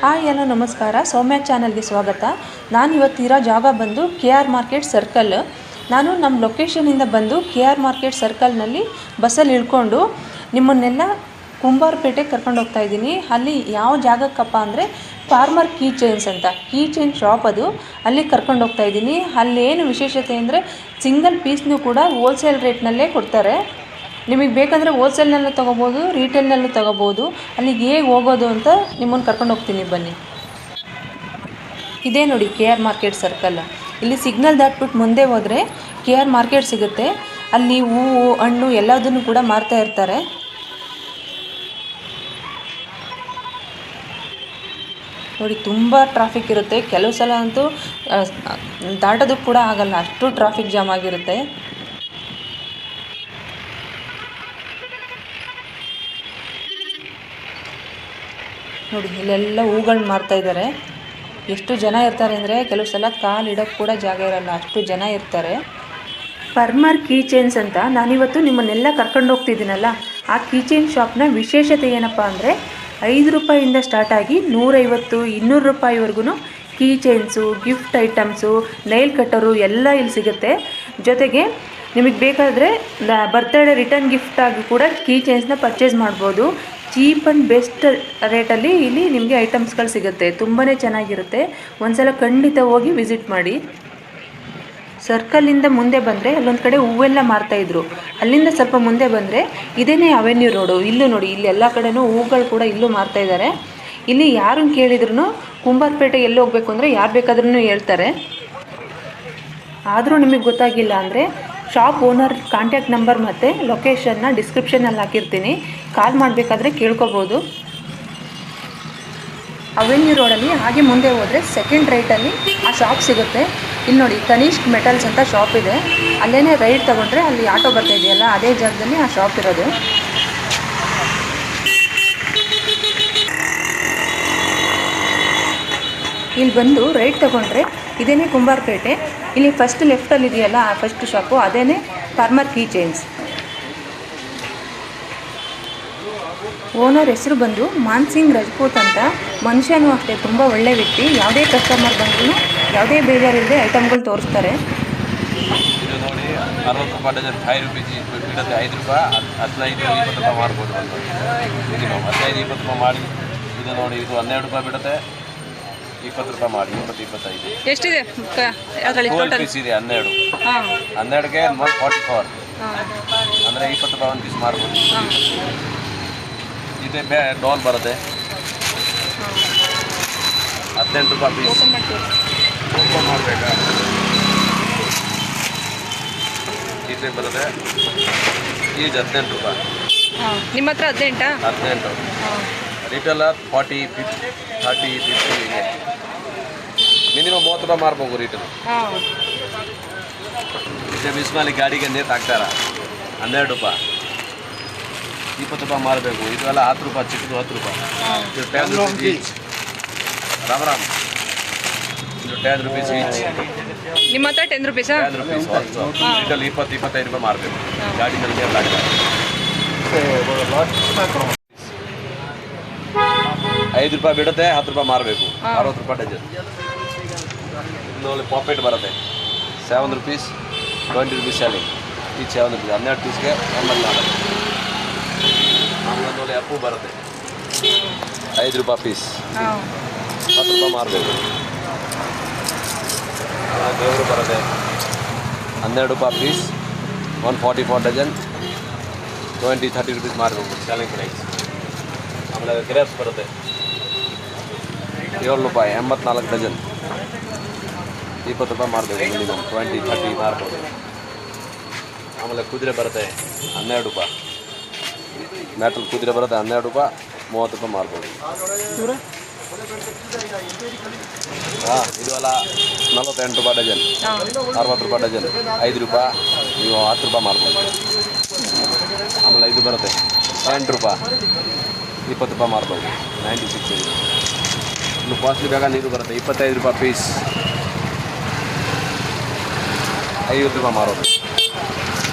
Hi hello ನಮಸ್ಕಾರ, ಸೌಮ್ಯ ಚಾನಲ್ಗೆ ಸ್ವಾಗತ. ನಾನು ಇವತ್ತಿರೋ ಜಾಗ ಬಂದು KR ಮಾರ್ಕೆಟ್ ಸರ್ಕಲ್. ನಾನು ನಮ್ಮ ಲೊಕೇಶನಿಂದ ಬಂದು KR ಮಾರ್ಕೆಟ್ ಸರ್ಕಲ್ನಲ್ಲಿ ಬಸ್ಸಲ್ಲಿ ಇಳ್ಕೊಂಡು ನಿಮ್ಮನ್ನೆಲ್ಲ ಕುಂಬಾರಪೇಟೆಗೆ ಕರ್ಕೊಂಡು ಹೋಗ್ತಾ ಇದ್ದೀನಿ. ಅಲ್ಲಿ ಯಾವ ಜಾಗಕ್ಕಪ್ಪ ಅಂದರೆ ಫಾರ್ಮರ್ ಕೀ ಚೈನ್ಸ್ ಅಂತ ಕೀ ಚೈನ್ ಶಾಪ್ ಅದು. ಅಲ್ಲಿ ಕರ್ಕೊಂಡು ಹೋಗ್ತಾ ಇದ್ದೀನಿ. ಅಲ್ಲೇನು ವಿಶೇಷತೆ ಅಂದರೆ ಸಿಂಗಲ್ ಪೀಸ್ನೂ ಕೂಡ ಹೋಲ್ಸೇಲ್ ರೇಟ್ನಲ್ಲೇ ಕೊಡ್ತಾರೆ. ನಿಮಗೆ ಬೇಕಂದರೆ ಹೋಲ್ಸೇಲ್ನಲ್ಲೂ ತೊಗೋಬೋದು, ರೀಟೇಲ್ನಲ್ಲೂ ತೊಗೋಬೋದು. ಅಲ್ಲಿಗೆ ಹೇಗೆ ಹೋಗೋದು ಅಂತ ನಿಮ್ಮನ್ನು ಕರ್ಕೊಂಡು ಹೋಗ್ತೀನಿ, ಬನ್ನಿ. ಇದೇ ನೋಡಿ KR ಮಾರ್ಕೆಟ್ ಸರ್ಕಲ್. ಇಲ್ಲಿ ಸಿಗ್ನಲ್ ದಾಟ್ಬಿಟ್ಟು ಮುಂದೆ ಹೋದರೆ KR ಮಾರ್ಕೆಟ್ ಸಿಗುತ್ತೆ. ಅಲ್ಲಿ ಹೂವು ಹಣ್ಣು ಎಲ್ಲದನ್ನು ಕೂಡ ಮಾರ್ತಾ ಇರ್ತಾರೆ. ನೋಡಿ, ತುಂಬ ಟ್ರಾಫಿಕ್ ಇರುತ್ತೆ. ಕೆಲವು ಸಲ ಅಂತೂ ದಾಟೋದಕ್ಕೆ ಕೂಡ ಆಗಲ್ಲ, ಅಷ್ಟು ಟ್ರಾಫಿಕ್ ಜಾಮ್ ಆಗಿರುತ್ತೆ. ನೋಡಿ, ಇಲ್ಲೆಲ್ಲ ಹೂಗಳನ್ನ ಮಾರ್ತಾ ಇದ್ದಾರೆ. ಎಷ್ಟು ಜನ ಇರ್ತಾರೆ ಅಂದರೆ ಕೆಲವು ಸಲ ಕಾಲು ಇಡೋಕ್ಕೆ ಕೂಡ ಜಾಗ ಇರಲ್ಲ, ಅಷ್ಟು ಜನ ಇರ್ತಾರೆ. ಫಾರ್ಮರ್ ಕೀ ಚೈನ್ಸ್ ಅಂತ ನಾನಿವತ್ತು ನಿಮ್ಮನ್ನೆಲ್ಲ ಕರ್ಕೊಂಡು ಹೋಗ್ತಿದ್ದೀನಲ್ಲ, ಆ ಕೀ ಚೈನ್ ಶಾಪ್ನ ವಿಶೇಷತೆ ಏನಪ್ಪ ಅಂದರೆ 5 ರೂಪಾಯಿಂದ ಸ್ಟಾರ್ಟ್ ಆಗಿ 150, 200 ರೂಪಾಯಿವರೆಗೂ key chains, gift items, nail cutter ಎಲ್ಲ ಇಲ್ಲಿ ಸಿಗುತ್ತೆ. ಜೊತೆಗೆ ನಿಮಗೆ ಬೇಕಾದರೆ ಬರ್ತ್ಡೇ ರಿಟರ್ನ್ ಗಿಫ್ಟಾಗಿ ಕೂಡ ಕೀ ಚೈನ್ಸ್ನ ಪರ್ಚೇಸ್ ಮಾಡ್ಬೋದು. ಚೀಪ್ ಆ್ಯಂಡ್ ಬೆಸ್ಟ್ ರೇಟಲ್ಲಿ ಇಲ್ಲಿ ನಿಮಗೆ ಐಟಮ್ಸ್ಗಳು ಸಿಗುತ್ತೆ. ತುಂಬಾ ಚೆನ್ನಾಗಿರುತ್ತೆ. ಒಂದ್ಸಲ ಖಂಡಿತ ಹೋಗಿ ವಿಸಿಟ್ ಮಾಡಿ. ಸರ್ಕಲಿಂದ ಮುಂದೆ ಬಂದರೆ ಅಲ್ಲೊಂದು ಕಡೆ ಹೂವೆಲ್ಲ ಮಾರ್ತಾಯಿದ್ರು. ಅಲ್ಲಿಂದ ಸ್ವಲ್ಪ ಮುಂದೆ ಬಂದರೆ ಇದೇನೇ ಅವೆನ್ಯೂ ರೋಡು. ಇಲ್ಲೂ ನೋಡಿ, ಇಲ್ಲಿ ಎಲ್ಲ ಕಡೆನೂ ಹೂಗಳು ಕೂಡ ಇಲ್ಲೂ ಮಾರ್ತಾಯಿದ್ದಾರೆ. ಇಲ್ಲಿ ಯಾರನ್ನು ಕೇಳಿದ್ರು ಕುಂಬಾರಪೇಟೆ ಎಲ್ಲಿ ಹೋಗಬೇಕು ಅಂದರೆ ಯಾರು ಬೇಕಾದ್ರೂ ಹೇಳ್ತಾರೆ. ಆದರೂ ನಿಮಗೆ ಗೊತ್ತಾಗಿಲ್ಲ ಅಂದರೆ ಶಾಪ್ ಓನರ್ ಕಾಂಟ್ಯಾಕ್ಟ್ ನಂಬರ್ ಮತ್ತು ಲೊಕೇಶನ್ನ ಡಿಸ್ಕ್ರಿಪ್ಷನಲ್ಲಿ ಹಾಕಿರ್ತೀನಿ. ಕಾಲ್ ಮಾಡಬೇಕಾದ್ರೆ ಕೇಳ್ಕೊಬೋದು. ಅವೆನ್ಯೂ ರೋಡಲ್ಲಿ ಹಾಗೆ ಮುಂದೆ ಹೋದರೆ ಸೆಕೆಂಡ್ ರೈಟಲ್ಲಿ ಆ ಶಾಪ್ ಸಿಗುತ್ತೆ. ಇಲ್ಲಿ ನೋಡಿ, ತನಿಷ್ಕ್ ಮೆಟಲ್ಸ್ ಅಂತ ಶಾಪ್ ಇದೆ. ಅಲ್ಲೇ ರೈಟ್ ತೊಗೊಂಡ್ರೆ ಅಲ್ಲಿ ಆಟೋ ಬರ್ತಾ ಇದೆಯಲ್ಲ, ಅದೇ ಜಾಗದಲ್ಲಿ ಆ ಶಾಪ್ ಇರೋದು. ಇಲ್ಲಿ ಬಂದು ರೈಟ್ ತೊಗೊಂಡ್ರೆ ಇದೇನೇ ಕುಂಬಾರಪೇಟೆ. ಇಲ್ಲಿ ಫಸ್ಟ್ ಲೆಫ್ಟಲ್ಲಿ ಇದೆಯಲ್ಲ ಆ ಫಸ್ಟ್ ಶಾಪು, ಅದೇನೇ ಫಾರ್ಮರ್ ಕೀ ಚೈನ್ಸ್. ಓನರ್ ಹೆಸರು ಬಂದು ಮಾನ್ಸಿಂಗ್ ರಜಪೂತ್ ಅಂತ. ಮನುಷ್ಯನೂ ಅಷ್ಟೇ ತುಂಬ ಒಳ್ಳೆ ವ್ಯಕ್ತಿ. ಯಾವುದೇ ಕಸ್ಟಮರ್ ಬಂದರೂ ಯಾವುದೇ ಬೇಜಾರಿಲ್ಲದೆ ಐಟಮ್ಗಳು ತೋರಿಸ್ತಾರೆ. ಇದು ನೋಡಿ, 60 ರೂಪಾಯಿ ಡಜನ್, 5 ರೂಪಾಯಿ ಬಿಡುತ್ತೆ. 5 ರೂಪಾಯಿ 15, 20 ರೂಪಾಯಿ ಮಾಡ್ಬೋದು. 15, 20 ರೂಪಾಯಿ ಮಾಡಿ. ಇದು ನೋಡಿ, ಇದು 12 ರೂಪಾಯಿ ಬಿಡುತ್ತೆ. 20 ರೂಪಾಯಿ ಮಾಡಿ, 20, 25 ಎಷ್ಟಿದೆ ಪೀಸ್ ಇದೆ. 12ಗೆ 144 ಅಂದರೆ 20 ರೂಪಾಯಿ ಒಂದು ಪೀಸ್ ಮಾಡ್ಬೋದು. ಇದೆ ಡಾಲ್ ಬರುತ್ತೆ 18 ರೂಪಾಯಿ ಪೀಸ್. ಓಪನ್ ಮಾಡಬೇಕಾ? ಇದೆ ಬರುತ್ತೆ. ಈಜ್ 18 ರೂಪಾಯಿ. ನಿಮ್ಮ ಹತ್ರ 18 ರಿಟೇಲ್ 40, 50, 30, 50 ಇದೆ. ಮಿನಿಮಮ್ 30 ರೂಪಾಯಿ ಮಾರ್ಬೋದು ರಿಟೇಲ್. ಇದೆ ಬಿಸ್ಮಾಲಿ ಗಾಡಿಗೆ ನೇತು ಹಾಕ್ತಾರ 12 ರೂಪಾಯಿ. 20 ರೂಪಾಯಿ ಮಾರಬೇಕು. ಇದೆಲ್ಲ 10 ರೂಪಾಯಿ, ಚಿಕ್ಕದು 10 ರೂಪಾಯಿ. ಇದು 10 ರೂಪೀಸ್ ಈಚ್. ರಾಮ್ ಇದು 10 ರೂಪೀಸ್ ಈಚ್. ನಿಮ್ಮ ಹತ್ರ 10 ರೂಪೀಸಾ? 10 ರೂಪೀಸ್ ರಿಟೇಲ್ 20, 25 ರೂಪಾಯಿ ಮಾರಬೇಕು. ಗಾಡಿನಲ್ಲಿ ನೇತು ಹಾಕ್ತಾರೆ. 5 ರೂಪಾಯಿ ಬಿಡುತ್ತೆ, 10 ರೂಪಾಯಿ ಮಾರಬೇಕು. 60 ರೂಪಾಯಿ ಡಜನ್. ಇನ್ನೊಂದು ಪಾಪೆಟ್ ಬರುತ್ತೆ 7 ರೂಪೀಸ್, 20 ರೂಪೀಸ್ ಸೆಲ್ಲಿಂಗ್. ಈ 7 ರೂಪೀಸ್ 12 ಪೀಸ್ಗೆ 84. ಆಮೇಲೆ ಅಪ್ಪು ಬರುತ್ತೆ 5 ರೂಪಾಯಿ ಪೀಸ್, 10 ರೂಪಾಯಿ ಮಾರಬೇಕು. ದೇವರು ಬರುತ್ತೆ 12 ರೂಪಾಯಿ ಪೀಸ್, 144 ಡಜನ್, 20, 30 ರೂಪೀಸ್ ಮಾರಬೇಕು ಸೆಲ್ಲಿಂಗ್ ಪ್ರೈಸ್. ಆಮೇಲೆ ಗ್ರೇಪ್ಸ್ ಬರುತ್ತೆ 7 ರೂಪಾಯಿ, 84 ಡಜನ್, 20 ರೂಪಾಯಿ ಮಾರಬೇಕು. ಮಿನಿಮಮ್ 20, 30 ಮಾರ್ಬೋದು. ಆಮೇಲೆ ಕುದುರೆ ಬರುತ್ತೆ 12 ರೂಪಾಯಿ. ಮ್ಯಾಟಲ್ ಕುದುರೆ ಬರುತ್ತೆ 12 ರೂಪಾಯಿ, 30 ರೂಪಾಯಿ ಮಾರ್ಬೋದು. ಇದು ಎಲ್ಲ 48 ರೂಪಾಯಿ ಡಜನ್, 60 ರೂಪಾಯಿ ಡಜನ್, 5 ರೂಪಾಯಿ. ನೀವು 10 ರೂಪಾಯಿ ಮಾರ್ಬೋದು. ಆಮೇಲೆ ಇದು ಬರುತ್ತೆ 8 ರೂಪಾಯಿ, 20 ರೂಪಾಯಿ ಮಾರ್ಬೋದು. 96 ಇದೆ. ಇನ್ನು ಕಾಸ್ಟ್ಲಿ ಬೇಗ ನೀರು ಬರುತ್ತೆ 25 ರೂಪಾಯಿ ಪೀಸ್, 50 ರೂಪಾಯಿ ಮಾರೋದು.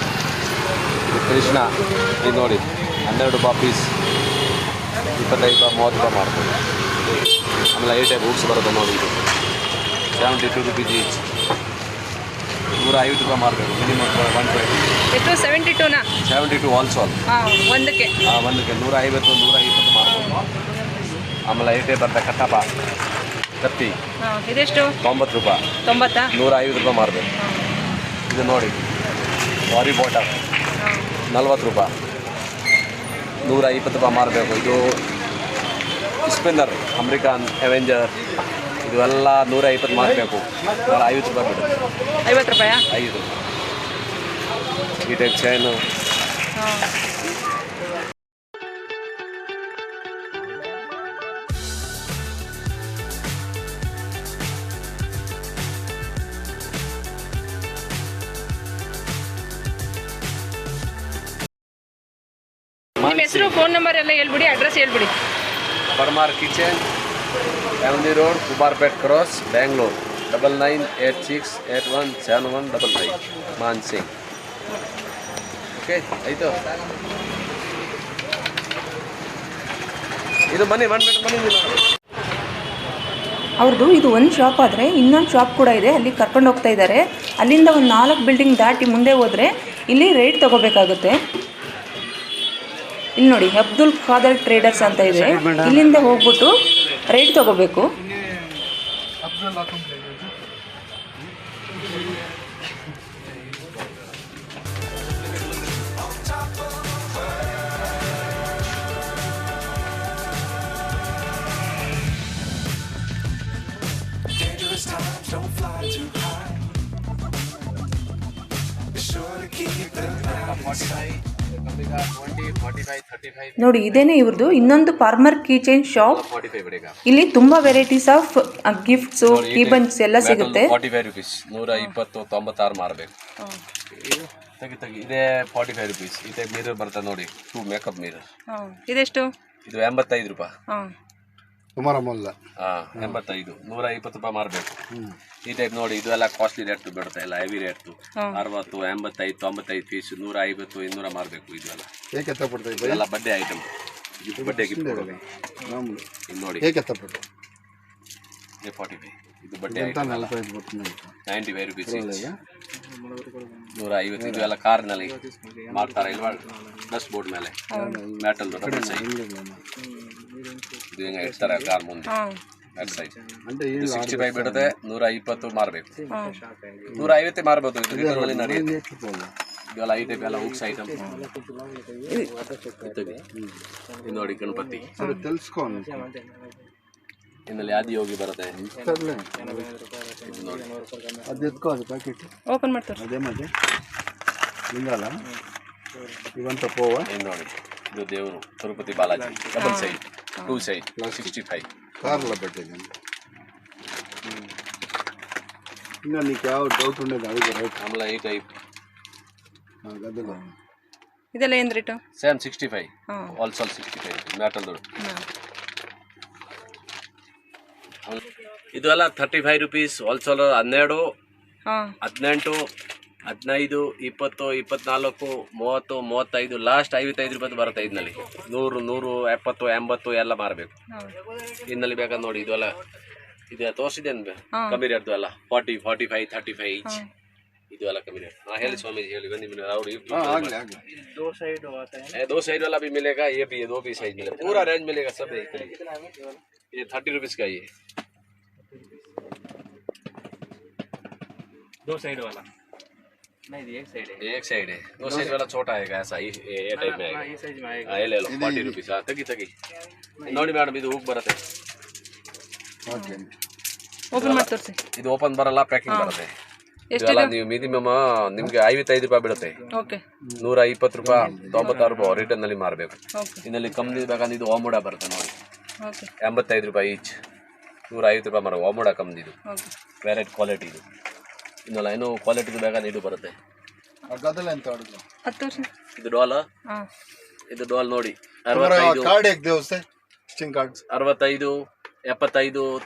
ಇದು ಕೃಷ್ಣ, ಇದು ನೋಡಿ 12 ರೂಪಾಯಿ ಪೀಸ್, 25 ರೂಪಾಯಿ, 30 ರೂಪಾಯಿ ಮಾರ್ಬೋದು. ಆಮೇಲೆ 8 ಟೈಪ್ ಬುಕ್ಸ್ ಬರುತ್ತೆ ನೋಡಿ. ಇದು 72 ರುಪೀಸ್ ಈಚ್. 150 ರೂಪಾಯಿ ಮಾರಬೇಕು ಮಿನಿಮಮ್ 120. ಎಷ್ಟು 72ನಾ? 72 ಆಲ್ಸೋ. ಒಂದಕ್ಕೆ 150 120 ಮಾರ್ಬೋದು. ಆಮೇಲೆ 8 ಟೈಪ್ ಬರುತ್ತೆ ಕಟ್ಟಪ್ಪ ಕತ್ತಿ. ಇದೆಷ್ಟು? 90 ರೂಪಾಯಿ. 90? 150 ರೂಪಾಯಿ ಮಾರಬೇಕು. ಇದು ನೋಡಿ ವಾರಿ ಬಾಟಮ್ 40 ರೂಪಾಯಿ. 120 ರೂಪಾಯಿ ಮಾರಬೇಕು. ಇದು ಸ್ಪಿನ್ನರ್ ಅಮೆರಿಕನ್ ಅವೆಂಜರ್ ಇದು ಎಲ್ಲ 150 ಮಾರಬೇಕು. 50 ರೂಪಾಯಿ ಬಿಡು. 50 ರೂಪಾಯಾ? 5. ಈ ಟೈಪ್ ಚೈನು. ನಿಮ್ಮ ಹೆಸರು ಫೋನ್ ನಂಬರ್ ಎಲ್ಲ ಹೇಳ್ಬಿಡಿ, ಅಡ್ರೆಸ್ ಹೇಳ್ಬಿಡಿ. Parmar kitchen, avenue road, Kumarpet cross, Bangalore 9986817199 Mansingh. Okay ಆಯಿತು. ಇದು ಬನ್ನಿ ಅವ್ರದ್ದು ಇದು ಒಂದು ಶಾಪ್ ಆದರೆ ಇನ್ನೊಂದು ಶಾಪ್ ಕೂಡ ಇದೆ, ಅಲ್ಲಿ ಕರ್ಕೊಂಡು ಹೋಗ್ತಾ ಇದ್ದಾರೆ. ಅಲ್ಲಿಂದ ಒಂದು 4 ಬಿಲ್ಡಿಂಗ್ ದಾಟಿ ಮುಂದೆ ಹೋದರೆ ಇಲ್ಲಿ ರೇಟ್ ತೊಗೋಬೇಕಾಗುತ್ತೆ. ಇಲ್ಲಿ ನೋಡಿ ಅಬ್ದುಲ್ ಖಾದರ್ ಟ್ರೇಡರ್ಸ್ ಅಂತ ಇದೆ, ಇಲ್ಲಿಂದ ಹೋಗ್ಬಿಟ್ಟು ರೇಟ್ ತೊಗೋಬೇಕು. ನೋಡಿ ಇದೇನೆ ಇವ್ರದ್ದು ಇನ್ನೊಂದು ಫಾರ್ಮರ್ ಕೀಚೈನ್ ಶಾಪ್. ಇಲ್ಲಿ ತುಂಬಾ varieties of gifts key bunch ಎಲ್ಲ ಸಿಗುತ್ತೆ. 45 ರೂಪೀಸ್. 120 96 ಮಾರಬೇಕು. ಇದೇ 45 ರೂಪೀಸ್. ಇದೇ ಮಿರರ್ ಬರ್ತದೆ ನೋಡಿ, 2 ಮೇಕಪ್ ಮಿರರ್. ಇದೆಷ್ಟು? ಇದು 85 ರೂಪಾಯಿ. ಸುಮಾರು ಮೊಲ್ಲ 85 120 ರೂಪಾಯಿ ಮಾರಬೇಕು. ಈ ಟೈಪ್ ನೋಡಿ, ಇದು ಎಲ್ಲ ಕಾಸ್ಟ್ಲಿ ರೇಟ್ ಬರುತ್ತೆ, ಎಲ್ಲ ಹೆವಿ ರೇಟ್. 60 85 95 ಪೀಸ್ 150 200 ಮಾರಬೇಕು. ಇದೆಲ್ಲ ಏಕೆ ತಗೊಳ್ತಾ ಇದ್ದೀವಿ? ಇದೆಲ್ಲ ಬಡ್ಡೆ ಐಟಮ್. ಇದು ಬಡ್ಡೆ ಗಿಫ್ಟ್ ಕೊಡೋದು. ಇದು ನೋಡಿ ಏಕೆ ತಗೊಳ್ತಾ? ಇದು 45. ಇದು ಬಡ್ಡೆ ಐಟಮ್ 95 ರೂಪೀಸ್. 150. ಇದು ಎಲ್ಲ ಕಾರ್ನಲ್ಲಿ ಮಾಡ್ತಾರೆ ಇಲ್ವಾ, ಡಸ್ಟ್ ಬೋರ್ಡ್ ಮೇಲೆ ಮೆಟಲ್ ಡಬಲ್ ಸೈಡ್. ಇದು ಹಿಂಗೆ ಇಡ್ತಾರೆ ಕಾರ್ ಮುಂದೆ ಬ್ಯಾಕ್ ಸೈಡ್. 65 ಬಿಡುತ್ತೆ, 120 ಮಾರಬೇಕು. 150 ಮಾರ್ಬೋದು. ಇದು ನಡೆಯುತ್ತೆ. ಇದೆಲ್ಲ ಈ ಟೈಪ್ ಎಲ್ಲ ಹುಕ್ಸ್ ಐಟಮ್. ಇದು ನೋಡಿ ಗಣಪತಿ ಇನ್ನಲ್ಲಿ ಆದಿಯೋಗಿ ಬರುತ್ತೆ. ನೋಡಿ ಅದು ಎತ್ಕೋ, ಅದು ಪ್ಯಾಕೆಟ್ ಓಪನ್ ಮಾಡ್ತಾರೆ. ಅದೇ ಮತ್ತೆ ಹಿಂಗಲ್ಲ ಇವಂತ ಪೋವ. ಏನು ನೋಡಿ, ಇದು ದೇವರು Tirupati Balaji double side 2 side 65. Karla పెట్టేది. ఇంకా నీకు ಯಾವ డౌట్ ఉండేది అడిగి రైట్. ಆಮೇಲೆ ಈ ಟೈಪ್ గద్దెలో ಇದೆಲ್ಲ ಏನು ರೇಟು? ಸೇಮ್ 65. ಆಲ್ಸೋ 65 ಮೆಟಲ್ ದೊಡ್ಡ. ಇದು ಎಲ್ಲ 35 ರೂಪೀಸ್. ಹೋಲ್ಸೇಲ್ 12 18 15 20 24 30 35 ಲಾಸ್ಟ್ 55 ರೂಪಾಯಿ ಬರುತ್ತೆ. ಇದರಲ್ಲಿ 100 170 80 ಎಲ್ಲ ಮಾರಬೇಕು. ಇನ್ನಲ್ಲಿ ಬೇಕಾದ್ರೆ ನೋಡಿ, ಇದು ಎಲ್ಲ ಇದು ತೋರಿಸಿದ್ದೇನೆ ಕಮ್ಮಿ ರೇಟ್ದು ಎಲ್ಲ 40 45 35 ಈಚ್. ಇದು ಎಲ್ಲ ಕಮ್ಮಿ ರೇಟ್. ಹೇಳಿ ಸ್ವಾಮೀಜಿ ಹೇಳಿ बंदी मिले और दो साइड वाला भी मिलेगा, ये भी है, 2 भी साइज मिलेगा, पूरा रेंज मिलेगा सब एक तरीके। ये 30 रुपीस का ये 2 साइड वाला नहीं, एक साइड है, एक साइड है। 2 साइड वाला छोटा है ऐसा ये टाइप में ये साइज में आएगा। ये ले लो 40 रुपीस। तगी तगी ನೋಡಿ ಮೇಡಮ್, ಇದು ಹೋಗಿ ಬರುತ್ತೆ. ಓಪನ್ ಮಾಡಿ ತೋರಿಸಿ. ಇದು ಓಪನ್ ಬರಲ್ಲ, ಪ್ಯಾಕಿಂಗ್ ಬರುತ್ತೆ. ಇದೆಲ್ಲ ನೀವು ಮಿನಿಮಮ್ ನಿಮಗೆ 55 ರೂಪಾಯಿ ಬೀಳುತ್ತೆ. ಓಕೆ 120 ರೂಪಾಯಿ 96 ರೂಪಾಯಿ ರಿಟರ್ನ್ ನಲ್ಲಿ ಮಾರಬೇಕು. ಇನ್ನಲ್ಲಿ ಕಮ್ಮಿ ಬೇಕಂದ್ರೆ ಇದು ಓಮುಡ ಬರುತ್ತೆ ನೋಡಿ, ಓಕೆ 85 ರೂಪಾಯಿ ಈಚ್, 150 ರೂಪಾಯಿ ಮಾರ ಓಮುಡ ಕಮ್ಮಿ. ಇದು ವೆರೈಟಿ ಕ್ವಾಲಿಟಿ. ಇದು ಇನ್ನಲ್ಲ ಏನೋ ಕ್ವಾಲಿಟಿ ಬೇಕಾದ್ರೆ ಇದು ಬರುತ್ತೆ. ಇದು ಡಾಲ್, ಇದು ಡಾಲ್ ನೋಡಿ 65 65 75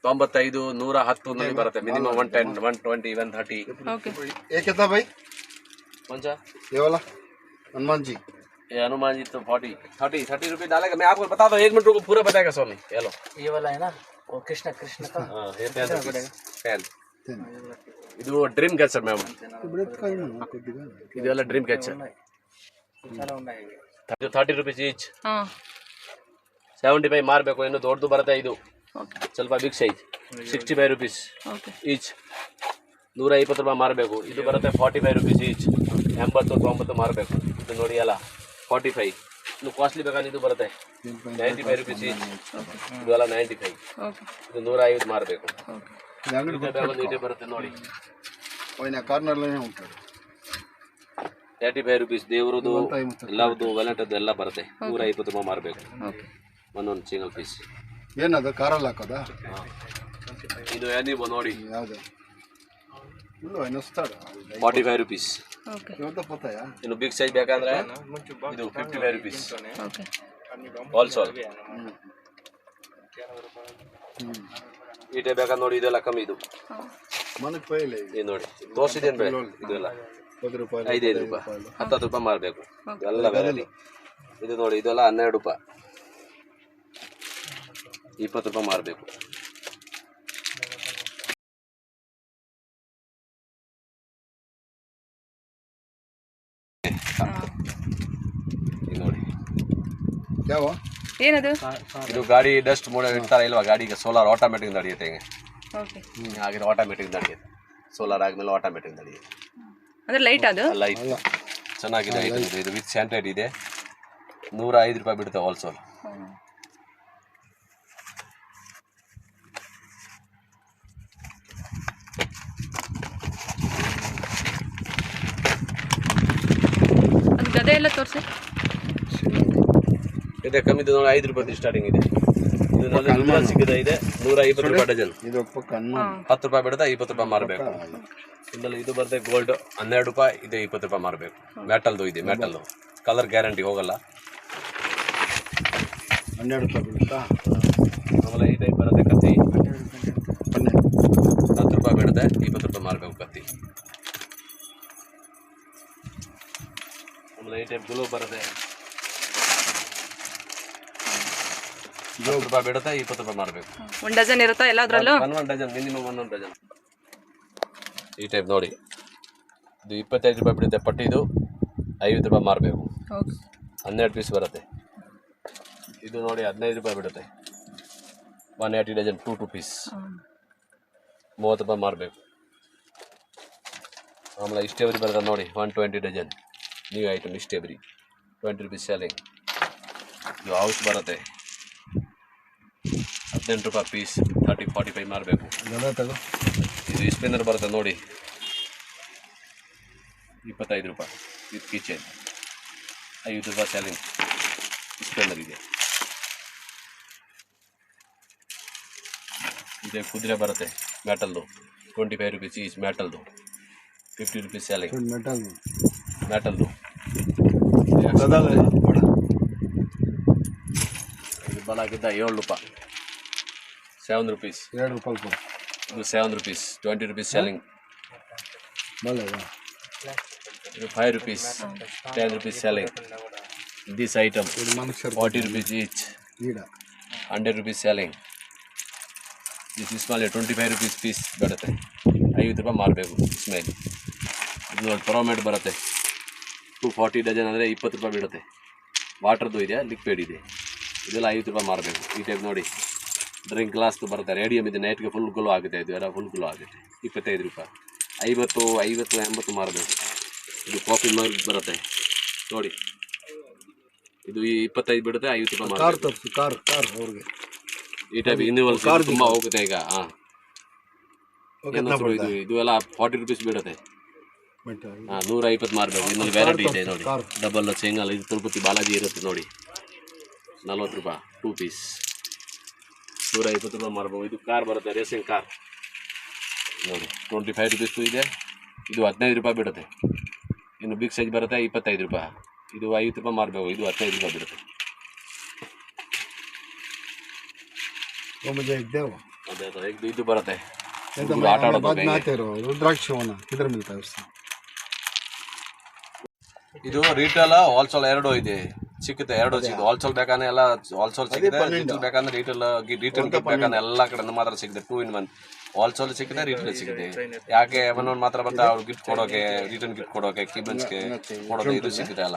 95 110 ನಲ್ಲಿ ಬರುತ್ತೆ. ಮಿನಿಮಮ್ 110 120 130. ಓಕೆ ये कितना भाई? कौन सा? ये वाला हनुमान जी ये हनुमान जी तो 30 रुपये डालेगा। मैं आपको बता दो, 1 मिनट रुको, पूरा बताएगा सोनी। ये लो, ये वाला है ना, वो कृष्ण कृष्ण का। हाँ ये 10 ಇದು ಡ್ರೀಮ್ ಕ್ಯಾಚರ್ ಮ್ಯಾಮ್, ಇದೆಲ್ಲ ಡ್ರೀಮ್ ಕ್ಯಾಚರ್. చాలా ఉన్నాయి. 30 rupees ಈಚ್, ಹಾಂ 75 ಮಾರಬೇಕು. ಇನ್ನು ದೊಡ್ಡದು ಬರುತ್ತೆ ಇದು, ಓಕೆ ಸ್ವಲ್ಪ big size, 65 rupees okay each, 120 ರೂಪಾಯಿ ಮಾರಬೇಕು. ಇದು ಬರುತ್ತೆ 45 rupees ಈಚ್, 80-90 ಮಾರಬೇಕು. ಇದು ನೋಡಿ ಅಲ್ಲ 45. ಇನ್ನು ಕಾಸ್ಟ್ಲಿ ಬೇಕಾದ್ರೆ ಇದು ಬರುತ್ತೆ 95 rupees ಈಚ್, ಇದು ಎಲ್ಲ 95. ಓಕೆ ಇದು 150 ಮಾರಬೇಕು. ಓಕೆ ಇದೇ ಬರುತ್ತೆ ನೋಡಿ ಕಾರ್ನರ್ಲೇ ఉంటాడు. 35 rupees ದೇವ್ರದ್ದು ಎಲ್ಲದು ವ್ಯಾಲೆಂಟದ್ದು ಎಲ್ಲ ಬರುತ್ತೆ. 150 ರೂಪಾಯಿ ಮಾರಬೇಕು ಓಕೆ ಒಂದೊಂದು ಸಿಂಗಲ್ ಪೀಸ್. ಏನದು ಕಾರಲ್ಲಿ ಹಾಕೋದಾ? ಇದು ಏನಿವು ನೋಡಿ, ಯಾವುದು ಇಲ್ಲ ಅನ್ನಿಸ್ತಾಡ. 45 rupees. ಓಕೆ ಇವತ್ತು ಪತ್ತಾಯ ಇನ್ನು ಬಿಗ್ ಸೈಜ್ ಬೇಕಂದ್ರೆ ಇದು 55 rupees. ಓಕೆ ಆಲ್ಸೋ ಈಟೆ ಬೇಕಾದ್ರೆ ನೋಡಿ, ಇದೆಲ್ಲ ಕಮ್ಮಿ. ಇದು మనకు పోయలే ಇದು ನೋಡಿ ತೋರಿಸಿದೇನು ಬೇಡ, ಇದೆಲ್ಲ 10 రూపాయలు 5 ರೂಪಾಯಿ 10 ರೂಪಾಯಿ ಮಾರಬೇಕು. ಎಲ್ಲ ವೆರೈಟಿ. ಇದು ನೋಡಿ, ಇದೆಲ್ಲ 12 ರೂಪಾಯಿ, 20 ರೂಪಾಯಿ ಮಾರಬೇಕು. ನೋಡಿ ಯಾವ ಏನದು? ಇದು ಗಾಡಿ ಡಸ್ಟ್ ಮೂಡ ಇಡ್ತಾರೆ ಇಲ್ವಾ, ಗಾಡಿಗೆ ಸೋಲಾರ್ ಆಟೋಮೆಟಿಕ್ ನಡೆಯುತ್ತೆ. ಹಿಂಗೆ ಓಕೆ ಹಾಗೆ ಆಟೋಮೆಟಿಕ್ ನಡೆಯುತ್ತೆ. ಸೋಲಾರ್ ಆದ್ಮೇಲೆ ಆಟೋಮೆಟಿಕ್ ನಡೆಯುತ್ತೆ. ಅಂದರೆ ಲೈಟ್ ಅದು? ಲೈಟ್ ಚೆನ್ನಾಗಿದೆ. ಇದು ವಿತ್ ಸ್ಯಾಂಟೈಡ್ ಇದೆ. 105 ರೂಪಾಯಿ ಬಿಡುತ್ತೆ ಹೋಲ್ಸೇಲ್. ಅದು ಗದೆ ಎಲ್ಲ ತೋರಿಸಿ. ಇದೆ ಕಮ್ಮಿದು ನೋಡಿ, 5 ರೂಪಾಯಿ ಸ್ಟಾರ್ಟಿಂಗ್ ಇದೆ. ಇದು ನೋಡಿ ಸಿಕ್ಕಿದೆ, ಇದೆ 150 ರೂಪಾಯಿ ಡಜನ್. ఇది ఒక కన్ను 10 ರೂಪಾಯಿ ಬಿಡುತ್ತೆ, 20 ರೂಪಾಯಿ ಮಾರಬೇಕು. ಇದ್ರಲ್ಲಿ ಇದು ಬರುತ್ತೆ ಗೋಲ್ಡ್ 12 ರೂಪಾಯಿ, ಇದೆ 20 ರೂಪಾಯಿ ಮಾರಬೇಕು. ಮೆಟಲ್ದು ಇದೆ, ಮೆಟಲ್ದು ಕಲರ್ ಗ್ಯಾರಂಟಿ ಹೋಗಲ್ಲ. 12 ರೂಪಾಯಿ ಬೀಳುತ್ತಾ? ಆಮೇಲೆ ಈ ಟೈಪ್ ಬರುತ್ತೆ ಕತ್ತಿ, 10 ರೂಪಾಯಿ ಬಿಡುತ್ತೆ, 20 ರೂಪಾಯಿ ಮಾರಬೇಕು ಕತ್ತಿ. ಆಮೇಲೆ ಈ ಟೈಪ್ ಗ್ಲೋ ಬರುತ್ತೆ, 10 ರೂಪಾಯಿ ಬಿಡುತ್ತೆ, 20 ರೂಪಾಯಿ ಮಾರಬೇಕು. 1 ಡಜನ್ ಇರುತ್ತಾ ಎಲ್ಲದರಲ್ಲೂ? 1 ಡಜನ್, ಮಿನಿಮಮ್ 1 ಡಜನ್. ಈ ಟೈಪ್ ನೋಡಿ, ಇದು 25 ರೂಪಾಯಿ ಬಿಡುತ್ತೆ ಪಟ್ಟಿ, ಇದು 50 ರೂಪಾಯಿ ಮಾರಬೇಕು. ಓಕೆ 12 ಪೀಸ್ ಬರುತ್ತೆ. ಇದು ನೋಡಿ 15 ರೂಪಾಯಿ ಬಿಡುತ್ತೆ, 180 ಡಜನ್, 2 ಪೀಸ್, 30 ರೂಪಾಯಿ ಮಾರಬೇಕು. ಆಮೇಲೆ ಇಷ್ಟೇವರಿ ಬರುತ್ತೆ ನೋಡಿ, 120 ಡಜನ್ ನ್ಯೂ ಐಟಮ್ ಇಷ್ಟೇವರಿ, 20 rupees ಸೆಲ್ಲಿಂಗ್. ಇದು ಹೌಸ್ ಬರುತ್ತೆ 18 ರೂಪಾಯಿ ಪೀಸ್, 30-45 ಮಾರಬೇಕು. ಇದು ಸ್ಪಿನ್ನರ್ ಬರುತ್ತೆ ನೋಡಿ, 25 ರೂಪಾಯಿ ವಿತ್ ಕಿಚನ್, 50 ರೂಪಾಯಿ ಸೆಲ್ಲಿಂಗ್ ಸ್ಪಿನ್ನರ್ ಇದೆ. ಇದೆ ಕುದುರೆ ಬರುತ್ತೆ ಮೆಟಲ್ದು, 25 ರೂಪೀಸ್ ಈಚ್ ಮೆಟಲ್ದು, 50 ರೂಪೀಸ್ ಸೆಲ್ಲಿಂಗ್ ಮೆಟಲ್ದು. ಇದು ಬಲಾಗಿದ್ದ 7 ರೂಪಾಯಿ, 7 ರೂಪೀಸ್. 2 ರೂಪಾಯಿ ಕೊಡು. ಇದು 7 ರೂಪೀಸ್, 20 ರೂಪೀಸ್ ಸೆಲ್ಲಿಂಗ್. ಇದು 5 rupees, 10 rupees selling. This item 40 rupees each, 100 rupees selling. This ಇಸ್ಮಾಲಿ 25 ರೂಪೀಸ್ ಪೀಸ್ ಬರುತ್ತೆ, 50 ರೂಪಾಯಿ ಮಾರಬೇಕು ಇಸ್ಮೇಲಿ. ಇದು ನೋಡಿ ಪ್ರೊಮೆಟ್ ಬರುತ್ತೆ, 240 ಡಜನ್ ಅಂದರೆ 20 ರೂಪಾಯಿ ಬೀಳುತ್ತೆ. ವಾಟರ್ದು ಇದೆ, ಲಿಕ್ವಿಡ್ ಇದೆ, ಇದೆಲ್ಲ 50 ರೂಪಾಯಿ ಮಾರಬೇಕು. ಈ ಟೈಪ್ ನೋಡಿ ಡ್ರಿಂಕ್ ಗ್ಲಾಸ್ದು ಬರುತ್ತೆ, ರೇಡಿಯಮ್ ಇದೆ, ನೈಟ್ಗೆ ಫುಲ್ ಗ್ಲೋ ಆಗುತ್ತೆ. ಇದು ಎಲ್ಲ ಫುಲ್ ಗ್ಲೋ ಆಗುತ್ತೆ, 25 ರೂಪಾಯಿ, 50-80 ಮಾರಬೇಕು. ಇದು ಕಾಫಿ ಮಗ್ ಬರುತ್ತೆ ನೋಡಿ, ಇದು 25 ಬಿಡುತ್ತೆ, 50 ರೂಪಾಯಿ ಮಾರಬೇಕು. ಕಾರ್ ಅವ್ರಿಗೆ ಈ ಟೈಪ್ ಇನ್ನೂವಲ್ ತುಂಬ ಹೋಗುತ್ತೆ ಈಗ. ಹಾಂ ಇದು ಇದು ಎಲ್ಲ 40 ರೂಪೀಸ್ ಬೀಳುತ್ತೆ. ಹಾಂ 150 ಮಾರಬೇಕು. ಇನ್ನೊಂದು ವೆರೈಟಿ ಇದೆ ನೋಡಿ, ಡಬಲ್ ಸಿಂಗಲ್. ಇದು ತಿರುಪತಿ ಬಾಲಾಜಿ ಇರುತ್ತೆ ನೋಡಿ, 40 ರೂಪಾಯಿ 2 ಪೀಸ್, 150 ರೂಪಾಯಿ ಮಾರಬೇಕು. ಇದು ಕಾರ್ ಬರುತ್ತೆ, ರೇಸಿಂಗ್ ಕಾರ್ ನೋಡಿ, 25 ರೂಪೀಸು ಇದೆ. ಇದು 15 ರೂಪಾಯಿ ಬಿಡುತ್ತೆ. ಇನ್ನು ಬಿಗ್ ಸೈಜ್ ಬರುತ್ತೆ 25 ರೂಪಾಯಿ, ಇದು 50 ರೂಪಾಯಿ ಮಾರಬೇಕು. ಇದು 15 ರೂಪಾಯಿ ಬಿಡುತ್ತೆ. ಅದೇ ಇದು ಬರುತ್ತೆ ಆಟ ಆಡೋದು. रुद्राक्ष होना किधर मिलता है उससे? ಇದು ರಿಟೇಲ್ ಹೋಲ್ಸೇಲ್ ಎರಡು ಇದೆ, ಸಿಗುತ್ತೆ, ಎರಡು ಸಿಗುತ್ತೆ. ಹೋಲ್ಸೇಲ್ ಬೇಕಾದ್ರೆ ಎಲ್ಲ ಹೋಲ್ಸೇಲ್ ಸಿಗುತ್ತೆ, ರಿಟೇಲ್ ಬೇಕಾದ್ರೆ ರಿಟೇಲ್ ಬೇಕಾದ್ರೆ ಎಲ್ಲ ಕಡೆ ಮಾತ್ರ ಸಿಗುತ್ತೆ. 2 in 1 ಹೋಲ್ಸೇಲ್ ಸಿಗುತ್ತೆ, ರಿಟೇಲ್ ಸಿಗುತ್ತೆ. ಯಾಕೆ ಒಂದೊಂದು ಮಾತ್ರ ಬಂದ ಅವ್ರು ಗಿಫ್ಟ್ ಕೊಡೋಕೆ, ರಿಟರ್ನ್ ಗಿಫ್ಟ್ ಕೊಡೋಕೆ, ಕಿಬನ್ಸ್ಗೆ ಕೊಡೋಕೆ ಇದು ಸಿಗುತ್ತೆ. ಎಲ್ಲ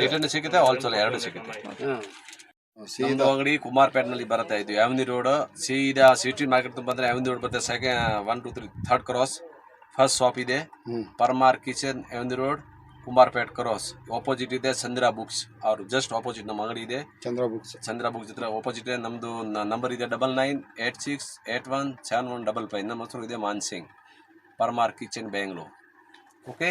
ರಿಟರ್ನ್ ಸಿಗುತ್ತೆ, ಹೋಲ್ಸೇಲ್ ಎರಡು ಸಿಗುತ್ತೆ. ನಮ್ದು ಅಂಗಡಿ ಕುಮಾರ್ಪೇಟ್ನಲ್ಲಿ ಬರುತ್ತೆ. ಇದು ಯಾವನಿ ರೋಡ್ ಸೀದಾ ಸಿಟಿ ಮಾರ್ಕೆಟ್ ಬಂದ್ರೆ ಯಾವನಿ ರೋಡ್ ಬರುತ್ತೆ. 1 2 3 3rd ಕ್ರಾಸ್ ಫಸ್ಟ್ ಶಾಪ್ ಇದೆ. Parmar kitchen avenue road Kumarpet cross opposite ಇದೆ ಚಂದ್ರ ಬುಕ್ಸ್. ಅವ್ರು ಜಸ್ಟ್ ಆಪೋಸಿಟ್ ನಮ್ಮ ಅಂಗಡಿ ಇದೆ, ಚಂದ್ರ ಬುಕ್ಸ್ ಹತ್ರ ಆಪೋಸಿಟ್ ಇದೆ. ನಮ್ದು ನಂಬರ್ ಇದೆ 9986817155. ನಮ್ಮ ಹೆಸರು ಇದೆ ಮಾನ್ಸಿಂಗ್, ಪರ್ಮಾರ್ ಕಿಚನ್ ಬೆಂಗಳೂರು. ಓಕೆ.